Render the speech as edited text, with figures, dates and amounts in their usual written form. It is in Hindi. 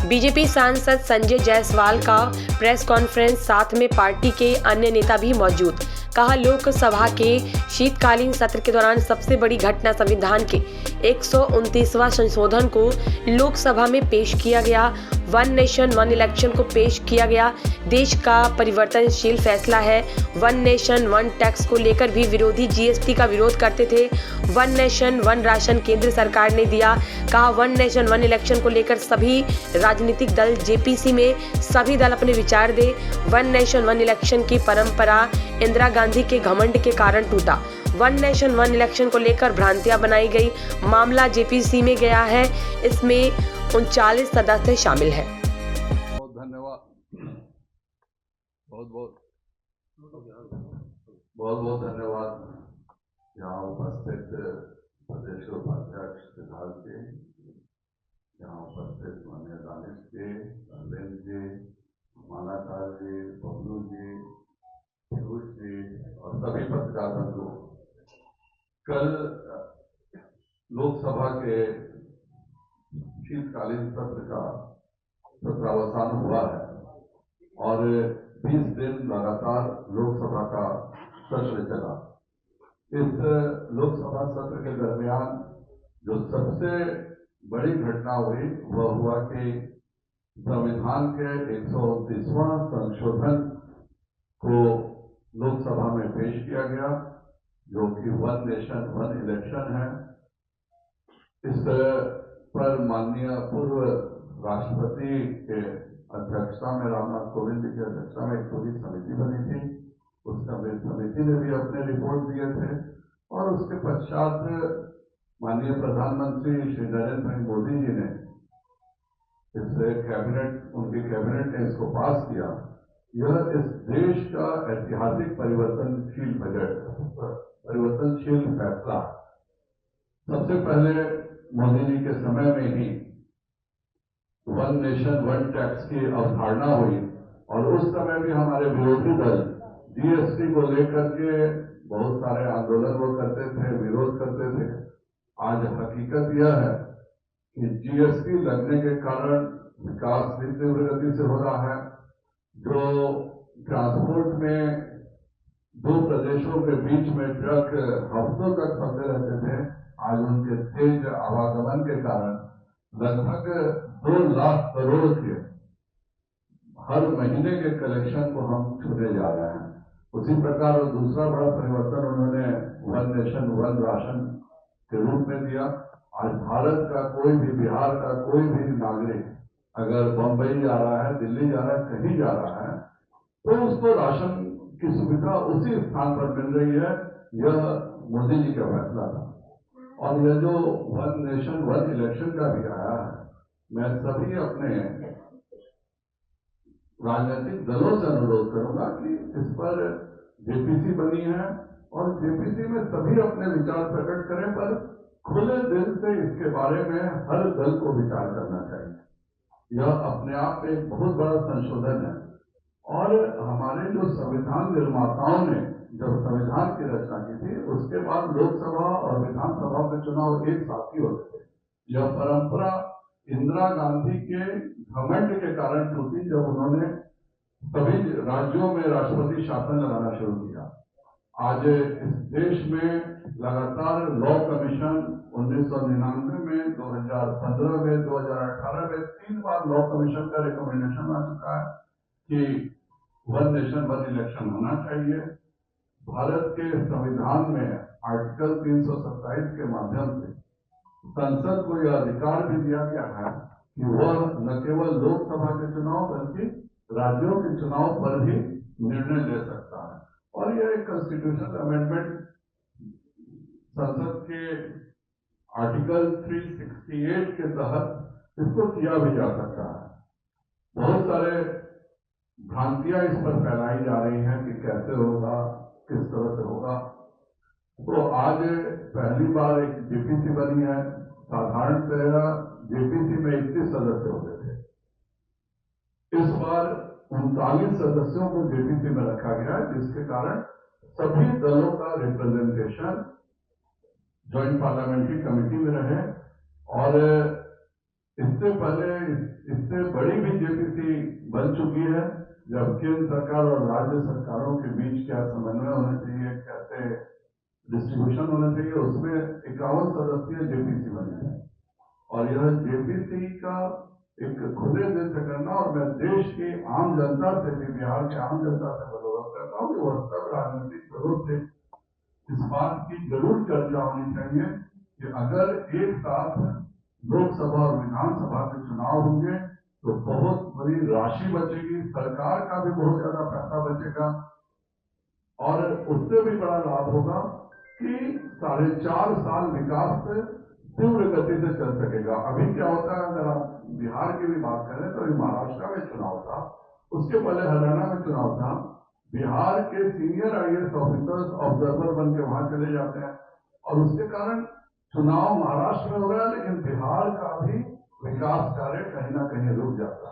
बीजेपी सांसद संजय जायसवाल का प्रेस कॉन्फ्रेंस, साथ में पार्टी के अन्य नेता भी मौजूद। कहा, लोकसभा के शीतकालीन सत्र के दौरान सबसे बड़ी घटना संविधान के 129वां संशोधन को लोकसभा में पेश किया गया। वन नेशन वन इलेक्शन को पेश किया गया। देश का परिवर्तनशील फैसला है। वन नेशन वन टैक्स को लेकर भी विरोधी जीएसटी का विरोध करते थे। वन नेशन वन राशन केंद्र सरकार ने दिया। कहा, वन नेशन वन इलेक्शन को लेकर सभी राजनीतिक दल जेपीसी में सभी दल अपने विचार दे। वन नेशन वन इलेक्शन की परंपरा इंदिरा गांधी के घमंड के कारण टूटा। वन नेशन वन इलेक्शन को लेकर भ्रांतियां बनाई गई। मामला जेपीसी में गया है। इसमें 39 सदस्य शामिल हैं। बहुत धन्यवाद। बहुत धन्यवाद यहाँ उपस्थित प्रदेश के उपाध्यक्ष सिद्धार्थ जी, यहाँ उपस्थित माननीय दानिश जी, अरविंद जी, मालाकार जी, बबलू जी, पीयूष जी और सभी पत्रकार बंधु। कल लोकसभा के शीतकालीन सत्र का सत्रावसान हुआ है और 20 दिन लगातार लोकसभा का सत्र चला। इस लोकसभा सत्र के दरमियान जो सबसे बड़ी घटना हुई वह हुआ कि संविधान के 129वां संशोधन को लोकसभा में पेश किया गया, जो कि वन नेशन वन इलेक्शन है। इस पर माननीय पूर्व राष्ट्रपति के अध्यक्षता में, रामनाथ कोविंद जी की अध्यक्षता में एक पूरी समिति बनी थी। उस समिति ने भी अपने रिपोर्ट दिए थे और उसके पश्चात माननीय प्रधानमंत्री श्री नरेंद्र भाई मोदी जी ने उनकी कैबिनेट ने इसको पास किया। यह इस देश का ऐतिहासिक परिवर्तनशील फैसला। सबसे पहले मोदी जी के समय में ही वन नेशन वन टैक्स की अवधारणा हुई और उस समय भी हमारे विरोधी दल जीएसटी को लेकर के बहुत सारे आंदोलन वो करते थे, विरोध करते थे। आज हकीकत यह है कि जीएसटी लगने के कारण विकास भी तीव्र गति से हो रहा है। जो ट्रांसपोर्ट में दो प्रदेशों के बीच में ट्रक हफ्तों तक फंसे रहते थे, आज उनके तेज आवागमन के कारण लगभग 2 लाख करोड़ के हर महीने के कलेक्शन को हम छूने जा रहे हैं। उसी प्रकार दूसरा बड़ा परिवर्तन उन्होंने वन नेशन वन राशन के रूप में दिया। आज भारत का कोई भी, बिहार का कोई भी नागरिक अगर बंबई जा रहा है, दिल्ली जा रहा है, कहीं जा रहा है, तो उसको राशन की सुविधा उसी स्थान पर मिल रही है। यह मोदी जी का फैसला था। और यह जो वन नेशन वन इलेक्शन का भी आया है, मैं सभी अपने राजनीतिक दलों से अनुरोध करूंगा कि इस पर जेपीसी बनी है और जेपीसी में सभी अपने विचार प्रकट करें, पर खुले दिल से इसके बारे में हर दल को विचार करना चाहिए। यह अपने आप में एक बहुत बड़ा संशोधन है और हमारे जो संविधान निर्माताओं ने जब संविधान की रचना की थी, उसके बाद लोकसभा और विधानसभा के चुनाव एक साथ ही होते थे। यह परंपरा इंदिरा गांधी के घमंड के कारण टूटी, जब उन्होंने सभी राज्यों में राष्ट्रपति शासन लगाना शुरू किया। आज इस देश में लगातार लॉ कमीशन 1999 में, 2015 में, 2018 में 3 बार लॉ कमीशन का रिकमेंडेशन आ चुका है कि वन नेशन वन इलेक्शन होना चाहिए। भारत के संविधान में आर्टिकल 327 के माध्यम से संसद को यह अधिकार भी दिया गया है कि वह न केवल लोकसभा के चुनाव बल्कि राज्यों के चुनाव पर भी निर्णय ले सकता है। और यह एक कॉन्स्टिट्यूशनल अमेंडमेंट संसद के आर्टिकल 368 के तहत इसको किया भी जा सकता है। बहुत सारे भ्रांतियां इस पर फैलाई जा रही हैं कि कैसे होगा, किस तरह से होगा। तो आज पहली बार एक जेपीसी बनी है। साधारणतः जेपीसी में 31 सदस्य होते थे। इस बार 39 सदस्यों को जेपीसी में रखा गया, जिसके कारण सभी दलों का रिप्रेजेंटेशन ज्वाइंट पार्लियामेंट्री कमेटी में रहे और इससे पहले इससे बड़ी भी जेपीसी बन चुकी है, जब केंद्र सरकार और राज्य सरकारों के बीच क्या समन्वय होना चाहिए, कैसे डिस्ट्रीब्यूशन होना चाहिए, उसमें 51 सदस्यीय जेपीसी बनी है। और यह जेपीसी का एक खुले दिल से करना, और मैं देश की आम जनता से भी, बिहार के आम जनता से अनुरोध करता हूँ कि वह सब राजनीतिक दलों से इस बात की जरूर चर्चा होनी चाहिए कि अगर एक साथ लोकसभा और विधानसभा के चुनाव होंगे तो बहुत बड़ी राशि बचेगी, सरकार का भी बहुत ज्यादा पैसा बचेगा, और उससे भी बड़ा लाभ होगा कि 4.5 साल विकास से तीव्र गति से चल सकेगा। अभी क्या होता है, अगर आप बिहार की भी बात करें तो महाराष्ट्र में चुनाव था, उसके पहले हरियाणा में चुनाव था, बिहार के सीनियर आईएएस ऑफिसर्स ऑब्जर्वर बन के वहां चले जाते हैं, और उसके कारण चुनाव महाराष्ट्र में हो रहा है, लेकिन बिहार का भी विकास कार्य कहीं ना कहीं रुक जाता है।